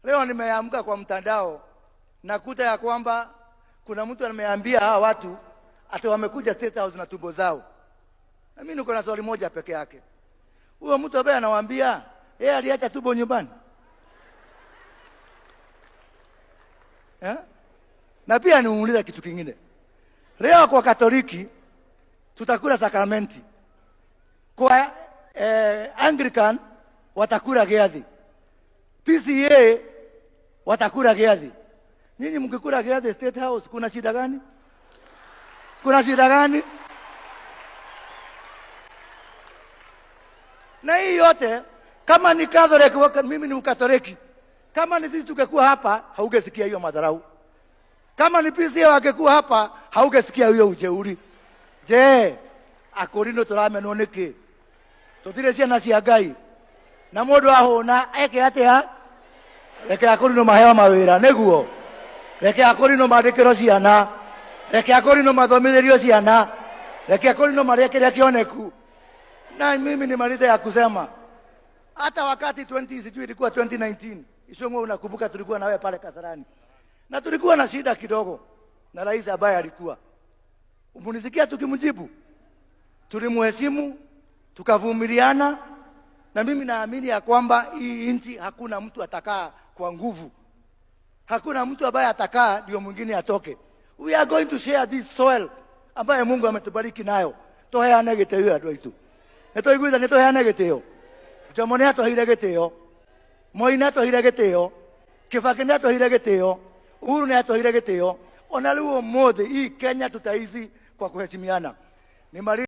Leo nimeamka kwa mtandao nakuta ya kwamba kuna mtu ameambia hawa watu ati wamekuja State House na tumbo zao. Na mimi niko na swali moja peke yake. Huyo mtu ambaye anawaambia yeye aliacha tumbo nyumbani. Na pia nimuuliza kitu kingine. Leo kwa Katoliki tutakula sakramenti. Kwa Anglican watakula giathi. PCA watakula giathi. Nyinyi mkikula giathi State House kuna shida gani? Kuna shida gani? Na hii yote kama ni Catholic, mimi ni Mkatoliki. Kama ni sisi tukekuwa hapa haungesikia hiyo madharau. Kama ni PCA wangekuwa hapa haungesikia hiyo ujeuri. Je, akorino turamenwo niki? Tutire ciana cia Ngai. Na mundu ahuna eke atia? Reke akorino maheo mawira niguo. Reke akorino mandikiro ciana. Reke akorino mathomithirio ciana. Reke akorino marekeria kioneku. Na mimi nimalize ya kusema hata wakati 20 sijui ilikuwa 2019 Ishong'o, unakumbuka tulikuwa na wewe pale Kasarani na tulikuwa na shida kidogo na rais ambaye alikuwa, umunisikia tukimjibu, tulimheshimu, tukavumiliana, na mimi naamini ya kwamba hii nchi hakuna mtu atakaa kwa nguvu, hakuna mtu ambaye atakaa ndio mwingine atoke. We are going to share this soil ambaye Mungu ametubariki nayo. Toheane giteo andũ aitu. Nitoiguitha nitoheane giteo. Jomo nĩ atũheire gĩtĩo, Moi nĩ atũheire gĩtĩo, Kibaki nĩ atũheire gĩtĩo, Uhuru nĩ atũheire gĩtĩo. Ona rĩu ũmũthĩ hii Kenya tutaishi kwa kuheshimiana.